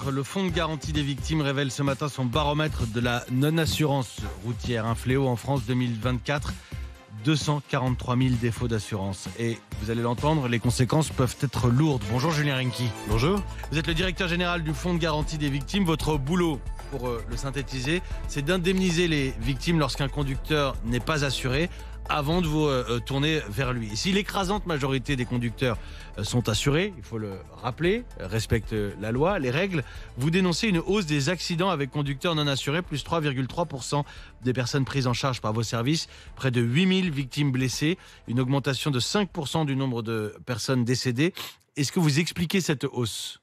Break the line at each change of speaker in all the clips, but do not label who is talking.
baromètre. Le Fonds de garantie des victimes révèle ce matin son baromètre de la non-assurance routière. Un fléau en France 2024. 243 000 défauts d'assurance. Et vous allez l'entendre, les conséquences peuvent être lourdes. Bonjour Julien Renki.
Bonjour.
Vous êtes le directeur général du Fonds de garantie des victimes. Votre boulot, pour le synthétiser, c'est d'indemniser les victimes lorsqu'un conducteur n'est pas assuré avant de vous tourner vers lui. Et si l'écrasante majorité des conducteurs sont assurés, il faut le rappeler, respectent la loi, les règles, vous dénoncez une hausse des accidents avec conducteurs non assurés, plus 3,3% des personnes prises en charge par vos services, près de 8000 victimes blessées, une augmentation de 5% du nombre de personnes décédées. Est-ce que vous expliquez cette hausse ?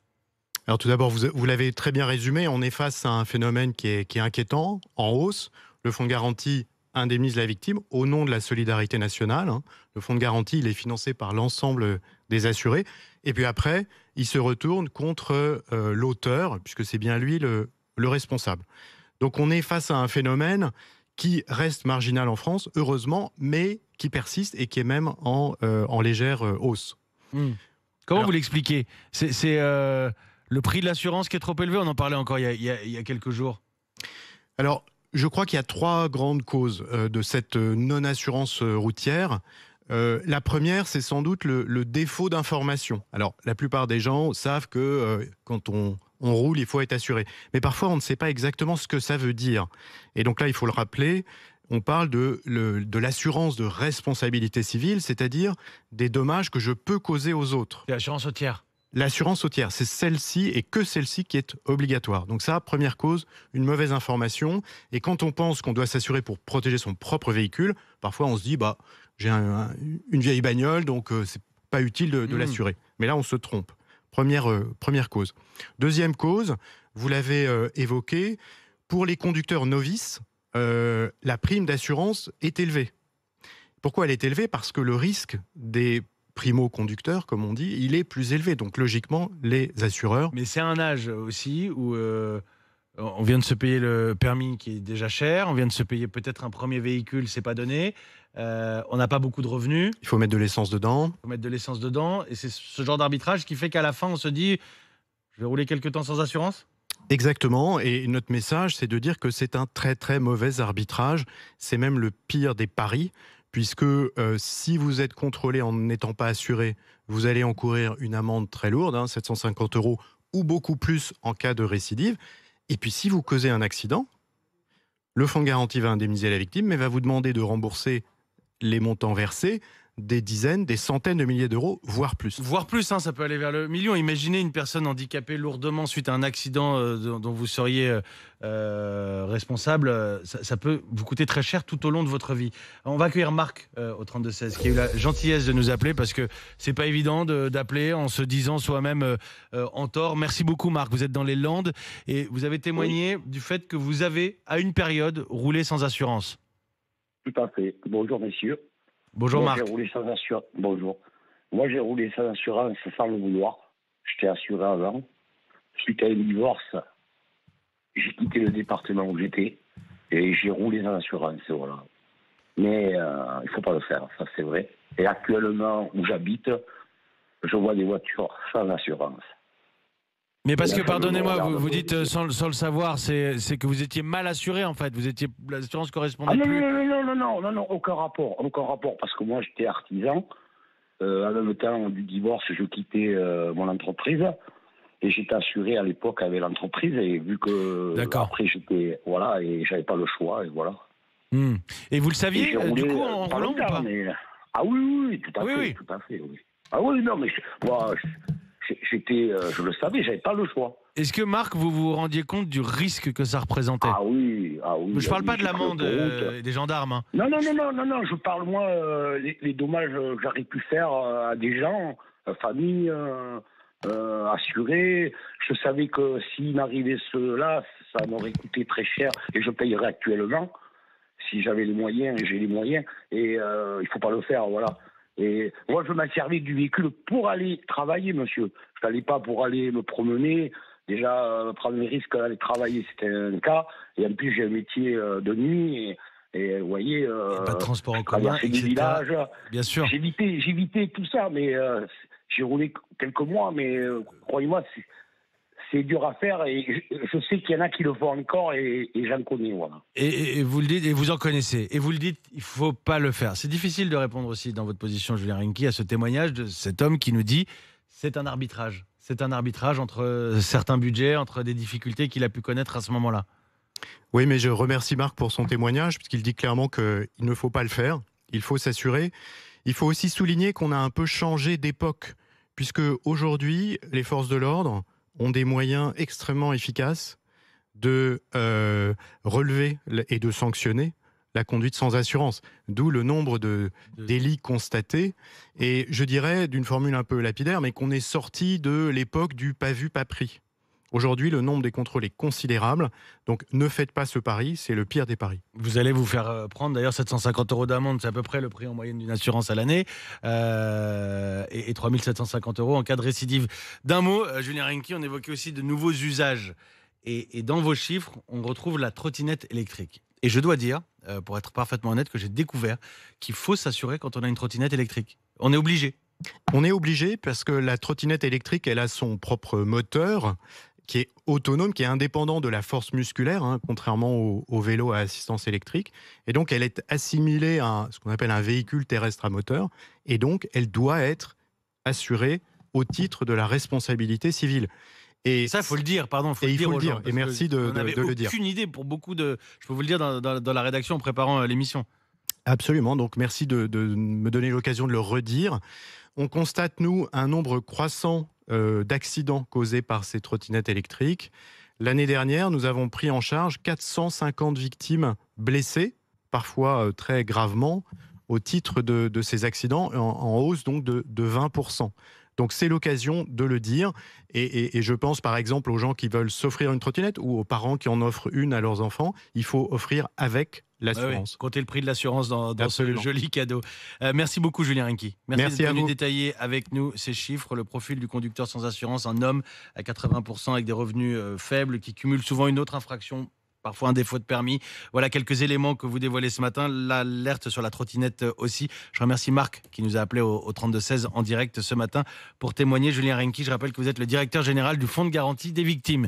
Alors tout d'abord, vous l'avez très bien résumé, on est face à un phénomène qui est inquiétant, en hausse. Le fonds de garantie indemnise la victime au nom de la solidarité nationale. Le fonds de garantie, il est financé par l'ensemble des assurés. Et puis après, il se retourne contre l'auteur, puisque c'est bien lui le responsable. Donc on est face à un phénomène qui reste marginal en France, heureusement, mais qui persiste et qui est même en légère hausse.
Comment vous l'expliquez ? C'est le prix de l'assurance qui est trop élevé ? On en parlait encore il y a quelques jours.
Alors, je crois qu'il y a trois grandes causes de cette non-assurance routière. La première, c'est sans doute le défaut d'information. Alors, la plupart des gens savent que quand on roule, il faut être assuré. Mais parfois, on ne sait pas exactement ce que ça veut dire. Et donc là, il faut le rappeler, on parle de l'assurance de responsabilité civile, c'est-à-dire des dommages que je peux causer aux autres.
L'assurance routière.
L'assurance routière, c'est celle-ci et que celle-ci qui est obligatoire. Donc ça, première cause, une mauvaise information. Et quand on pense qu'on doit s'assurer pour protéger son propre véhicule, parfois on se dit, j'ai une vieille bagnole, donc c'est pas utile de l'assurer. Mais là, on se trompe. Première cause. Deuxième cause, vous l'avez évoqué, pour les conducteurs novices, la prime d'assurance est élevée. Pourquoi elle est élevée ? Parce que le risque des primo-conducteur, comme on dit, il est plus élevé. Donc, logiquement, les assureurs...
Mais c'est un âge aussi où on vient de se payer le permis qui est déjà cher, on vient de se payer peut-être un premier véhicule, c'est pas donné, on n'a pas beaucoup de revenus.
Il faut mettre de l'essence dedans.
Il faut mettre de l'essence dedans, et c'est ce genre d'arbitrage qui fait qu'à la fin, on se dit, je vais rouler quelques temps sans assurance ?
Exactement, et notre message, c'est de dire que c'est un très très mauvais arbitrage. C'est même le pire des paris, puisque si vous êtes contrôlé en n'étant pas assuré, vous allez encourir une amende très lourde, 750 € ou beaucoup plus en cas de récidive. Et puis si vous causez un accident, le fonds de garantie va indemniser la victime, mais va vous demander de rembourser les montants versés, des dizaines, des centaines de milliers d'euros, voire plus.
Voire plus, ça peut aller vers le million. Imaginez une personne handicapée lourdement suite à un accident dont vous seriez responsable. Ça peut vous coûter très cher tout au long de votre vie. On va accueillir Marc au 32-16, qui a eu la gentillesse de nous appeler, parce que c'est pas évident d'appeler en se disant soi-même en tort. Merci beaucoup Marc, vous êtes dans les Landes et vous avez témoigné du fait que vous avez, à une période, roulé sans assurance.
Tout à fait. Bonjour messieurs.
Bonjour Marc.
Bonjour. Moi, j'ai roulé sans assurance sans le vouloir. J'étais assuré avant. Suite à un divorce, j'ai quitté le département où j'étais et j'ai roulé sans assurance. Voilà. Mais il ne faut pas le faire, ça c'est vrai. Et actuellement, où j'habite, je vois des voitures sans assurance.
Mais parce que, pardonnez-moi, vous dites sans le savoir, c'est que vous étiez mal assuré en fait. L'assurance correspondait plus.
Non, aucun rapport, parce que moi j'étais artisan. En même temps du divorce, je quittais mon entreprise et j'étais assuré à l'époque avec l'entreprise, et vu que après j'étais et j'avais pas le choix et voilà.
Et vous le saviez du coup en roulant ou pas ?
Ah oui, tout à fait. Oui. Ah oui, non, mais moi, je le savais, j'avais pas le choix.
Est-ce que Marc, vous vous rendiez compte du risque que ça représentait ?
Ah oui.
Je parle pas de l'amende des gendarmes.
Non, je parle moi les dommages que j'aurais pu faire à des gens, famille, assurés. Je savais que s'il m'arrivait cela, ça m'aurait coûté très cher et je payerais actuellement si j'avais les moyens, et j'ai les moyens, et il faut pas le faire, voilà. Et moi, je m'en servais du véhicule pour aller travailler, monsieur. Je n'allais pas pour aller me promener. Déjà, prendre mes risques d'aller travailler, c'était un cas. Et en plus, j'ai un métier de nuit. Et vous voyez,
pas de transport en commun, etc.
Des villages.
Bien sûr.
J'évitais tout ça, mais j'ai roulé quelques mois. Mais croyez-moi, c'est dur à faire et je sais qu'il y en a qui le font encore et j'en connais, voilà.
Et vous le dites, et vous en connaissez, et vous le dites, il faut pas le faire. C'est difficile de répondre aussi dans votre position, Julien Rinki, à ce témoignage de cet homme qui nous dit c'est un arbitrage. C'est un arbitrage entre certains budgets, entre des difficultés qu'il a pu connaître à ce moment-là.
Oui, mais je remercie Marc pour son témoignage, puisqu'il dit clairement qu'il ne faut pas le faire, il faut s'assurer. Il faut aussi souligner qu'on a un peu changé d'époque, puisque aujourd'hui, les forces de l'ordre ont des moyens extrêmement efficaces de relever et de sanctionner la conduite sans assurance, d'où le nombre de délits constatés. Et je dirais, d'une formule un peu lapidaire, mais qu'on est sorti de l'époque du pas vu, pas pris. Aujourd'hui, le nombre des contrôles est considérable, donc ne faites pas ce pari, c'est le pire des paris.
Vous allez vous faire prendre d'ailleurs 750 € d'amende, c'est à peu près le prix en moyenne d'une assurance à l'année, et 3 750 € en cas de récidive. D'un mot, Julien Rinki, on évoquait aussi de nouveaux usages. Et dans vos chiffres, on retrouve la trottinette électrique. Et je dois dire, pour être parfaitement honnête, que j'ai découvert qu'il faut s'assurer quand on a une trottinette électrique. On est obligé.
On est obligé parce que la trottinette électrique, elle a son propre moteur qui est autonome, qui est indépendant de la force musculaire, hein, contrairement au vélo à assistance électrique. Et donc, elle est assimilée à ce qu'on appelle un véhicule terrestre à moteur. Et donc, elle doit être assurée au titre de la responsabilité civile. Et
ça, il faut le dire, pardon.
Il faut le dire. Et merci de le dire.
On n'avait aucune idée pour beaucoup de... Je peux vous le dire dans la rédaction en préparant l'émission.
Absolument. Donc, merci de me donner l'occasion de le redire. On constate, nous, un nombre croissant d'accidents causés par ces trottinettes électriques. L'année dernière, nous avons pris en charge 450 victimes blessées, parfois très gravement, au titre de ces accidents, en hausse donc de 20%. Donc c'est l'occasion de le dire, et je pense par exemple aux gens qui veulent s'offrir une trottinette ou aux parents qui en offrent une à leurs enfants. Il faut offrir avec l'assurance.
Oui, comptez le prix de l'assurance dans ce joli cadeau. Merci beaucoup Julien Rinki. Merci d'être venu détailler avec nous ces chiffres, le profil du conducteur sans assurance, un homme à 80% avec des revenus faibles qui cumule souvent une autre infraction, parfois un défaut de permis. Voilà quelques éléments que vous dévoilez ce matin. L'alerte sur la trottinette aussi. Je remercie Marc qui nous a appelé au 32-16 en direct ce matin pour témoigner. Julien Rinki, je rappelle que vous êtes le directeur général du Fonds de garantie des victimes.